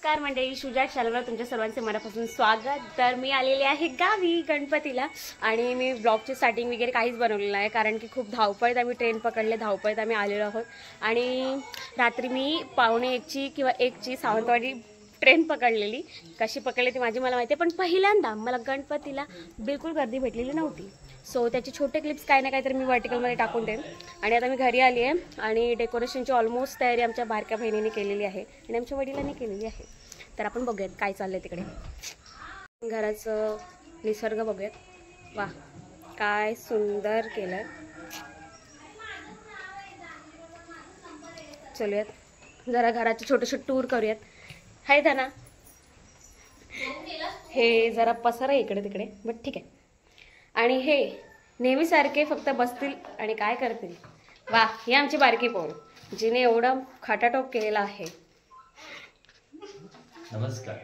नमस्कार मंडळी, शुजात चॅनलवर तुमच्या सर्वांचे मनापासून स्वागत। तर मी आलेले आहे गावी गणपतीला आणि मी ब्लॉगची स्टार्टिंग वगैरे काहीच बनवलेलं आहे, कारण की खूप धावपळीत आम्ही ट्रेन पकडले, धावपळीत आम्ही आलेलो आहोत। आणि रात्री मी 1:45 किंवा 1ची सावंतवाडी ट्रेन पकडलेली। कशी पकडली ती माझी मला माहिती आहे, पण पहिल्यांदा मला गणपतीला बिलकुल गर्दी भेटलेली नव्हती। सो त्याचे छोटे क्लिप्स काय ना काय तर मी वर्टिकलमध्ये टाकून देईन। आणि आता मी घरी आली आहे आणि डेकोरेशनची ऑलमोस्ट तयारी आमच्या बारक्या बहिणीने केलेली आहे आणि आमच्या वडिलांनी केलेली आहे। तर आपण बघूयात काय चाललंय तिकडे, घराचं निसर्ग बघूयात। वा, काय सुंदर केलंय। चलूयात जरा घराचे छोटेसे टूर करूयात। हाय धना, हे जरा पसरा इकडे तिकडे, बट ठीक आहे। आणि हे नेहमीसारखे फक्त बसतील आणि काय करतील। वा, ही आमची बारकी पोर जिने एवढा खटाटोप केलेला आहे। नमस्कार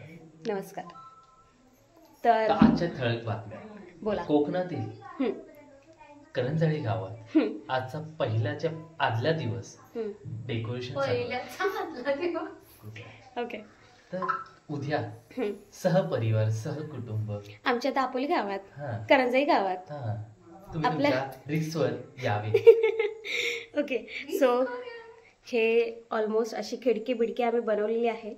नमस्कार। तर आजच्या ठळक बातम्या बोला। कोकणातील करंजळी गावात आजचा पहिल्याच्या आदल्या दिवस डेकोरेशन ओके। तर उद्या सहपरिवार सहकुटुंब आमच्या दापोली गावात, करंजई गावात तुम्ही आपल्या रिक्सवर यावे। ओके, सो हे ऑलमोस्ट अशी खिडकी बिडकी आम्ही बनवलेली आहे।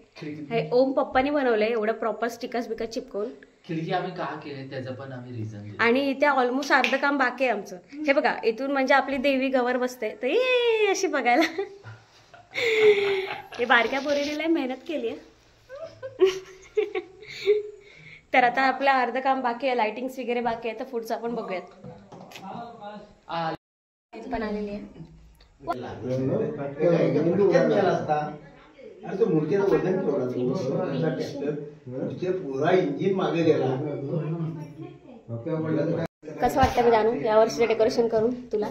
हे ओम पप्पानी बनवलंय, एवढं प्रॉपर स्टिकर्स बिकर्स चिपकवून। खिडकी आम्ही का केले त्याचं पण आम्ही रिझन। आणि इथे ऑलमोस्ट अर्ध काम बाकी आहे आमचं। हे बघा, इथून म्हणजे आपली देवी गवर बसते तर ये अशी बघायला। हे बारक्या पोरीने मेहनत केली आहे। तर आता आपलं अर्ध काम बाकी आहे, लाइटिंग्स वगैरे बाकी आहे, तर पुढचं आपण बघूयात। पण आलेली आहे कसं वाटतं मी जाणून यावर्षी डेकोरेशन करून तुला?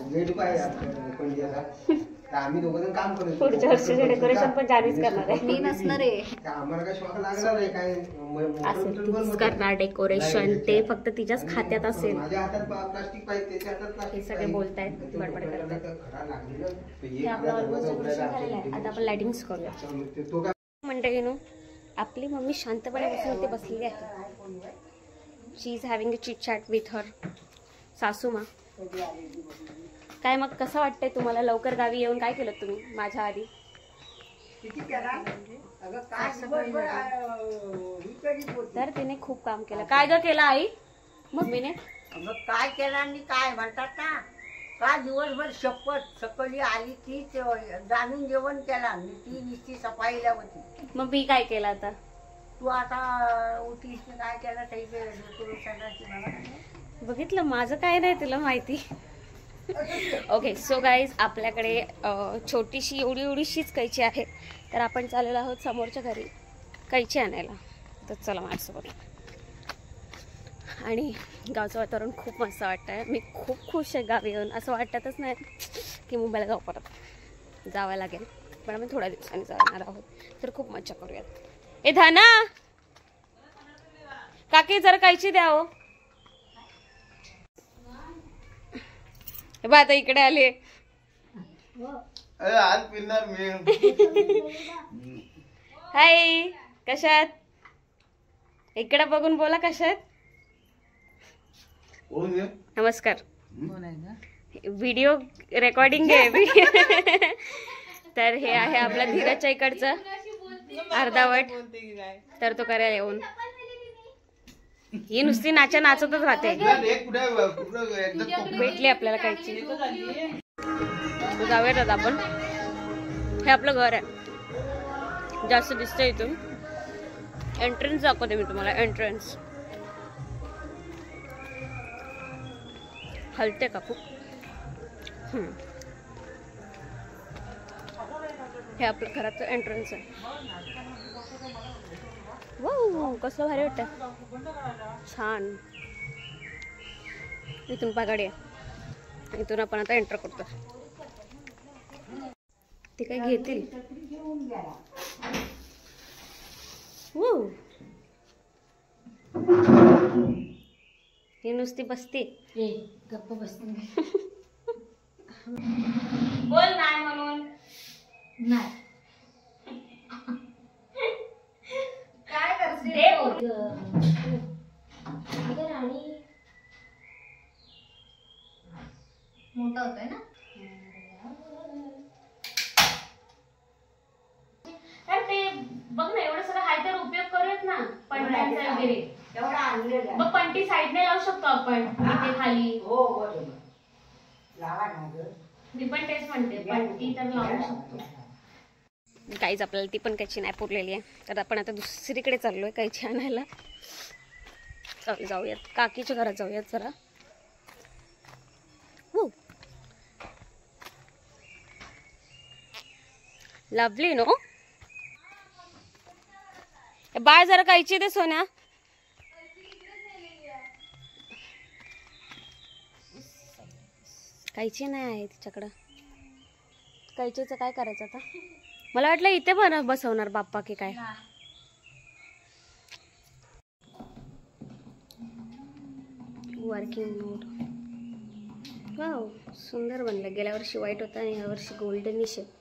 आम्ही दोघं काम करू, पुढच्या वर्षीचे डेकोरेशन पण जाणीच करणार आहे। मी नसणार आहे, आम्हाला काय शॉक लागणार नाही, काय असेल करणार डेकोरेशन, ते फक्त तिच्याच खात्यात असेल। माझ्या हातात प्लास्टिक पाहिजे, त्याच्या हातात हे प्लास्टिक सगळे बोलतायत, बडबड करतायत। हे आपलं ऑलमोस्ट डेकोरेशन झालेलं आहे, आता आपण लाइटिंग्स करूया। मंडळीनो, आपली मम्मी शांतपणे बसून इथे बसलेली आहे। She is having a chit chat with her सासूमा। काय मग कसं वाटतंय तुम्हाला लवकर गावी येऊन? काय केलं तुम्ही माझ्या आधी? तर तिने खूप काम केलं। काय ग केलं आई मम्मीने? काय केलं आणि काय म्हणतात ना, का दिवसभर शपथ सकाळी आली की जाणून जेवण केला, ती नुसती सफाईला होती। मग मी काय केलं आता? तू आता उठलीस काय केलं ते बघितलं, माझं काय नाही तुला माहिती। ओके, सो गाईज, आपल्याकडे छोटीशी एवढीशीच कैची आहे, तर आपण चाललेलो आहोत समोरच्या घरी कैची आणायला। तर चला माझ्यासोबत। आणि गावचं वातावरण खूप मस्त वाटतं आहे, मी खूप खुश आहे गावी येऊन। असं वाटतच नाही की मुंबईला जाऊ, परत जावं लागेल, पण आम्ही थोड्या दिवसांनी जाणार आहोत, तर खूप मजा करूयात। ए धना, काकी जरा कैची द्या हो। बा आता इकडे आले। आज पिणार मी। हाय, कशात? इकडे बघून बोला, कशात? नमस्कार। व्हिडिओ रेकॉर्डिंग आहे। तर हे आहे आपला धीरजच्या इकडचं अर्धावट, तर तो करायला येऊन ही नुसती नाचतच राहते। भेटली आपल्याला कायची, जाऊयात आता आपण। हे आपलं घर आहे, जास्त दिसतंय इथून। एंट्रन्स दाखवते मी तुम्हाला, एंट्रन्स हलते का खूप? हे आपलं घराचं एंट्रन्स आहे। वाव, कसं भारी वाटतं, छान। इथून पगाडी आहे, इथून आपण आता एंटर करतो। ते काय घेतील? ही नुसती बसते, गप्प बसते। बोल नाही म्हणून नाही। मोठा होतोय ना. ते बघ ना एवढं सगळं हाय तर उपयोग करूयात ना पंट्यांचा वगैरे. एवढा आणलेला मग पंटी साईडने लावू शकतो आपण इथे खाली. हो बरोबर लावा ना गं. मी पण तेच म्हणते पंटी तर लावू शकतो. काहीच आपल्याला ती पण कैची नाही पुरलेली आहे तर आपण आता दुसरीकडे चाललोय कैची आणायला. चल जाऊयात काकीच्या घरात जाऊयात जरा. Lovely no. बाळ जरा कैची दे सोन्या. कैची नाही आहे तिच्याकडं. कैचीचं काय करायचं आता. मला वाटलं इथे पण बसवणार बाप्पा की काय. वर्किंग मोड. वाव सुंदर बनलं. गेल्या वर्षी व्हाईट होता आणि ह्या वर्षी गोल्डनिश आहे.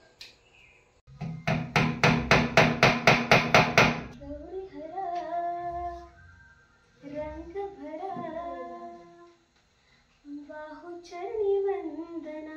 चरणी वंदना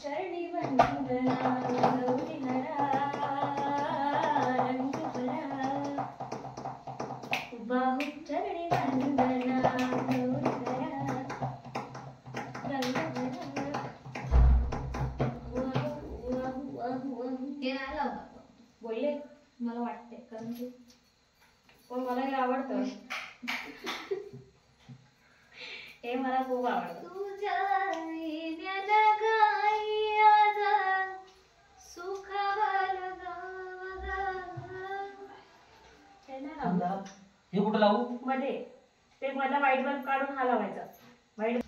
चरणी वंदना गौरी रंग भरा. बाहु चरणी वंदना गौरी रंग भरा. बोलले मला वाटते कारण की पण मला हे आवडतं. हे मला खूप आवडतं. हे कुठं लावू. मध्ये ते मला व्हाईट बल्ब काढून हा लावायचा. व्हाईट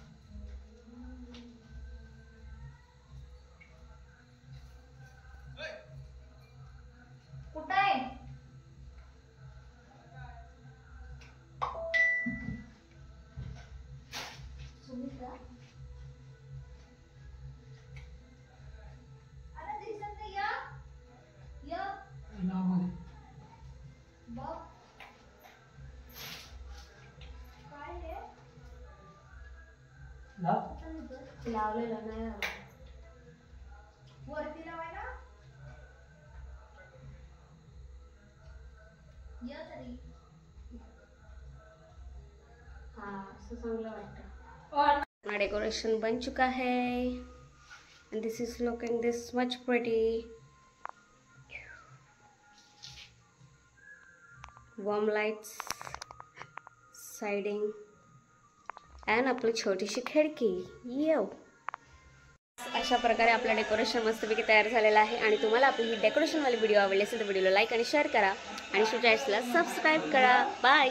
कुठं आहे. सुमित्रा अरे दिसत नाही. या बघ काय आहे. लावलेलं नाही वरती लावायला या तरी. हाँ असं चांगलं वाटतं. डेकोरेशन बन चुका है and this is looking this much pretty. Warm lights, siding and आपली छोटीशी खिडकी. येऊ अशा प्रकारे आपलं डेकोरेशन मस्तपैकी तयार झालेलं आहे. आणि तुम्हाला आपली ही डेकोरेशनवाली व्हिडिओ आवडली असेल तर व्हिडिओला लाईक आणि शेअर करा आणि चॅनलला सबस्क्राईब करा. बाय.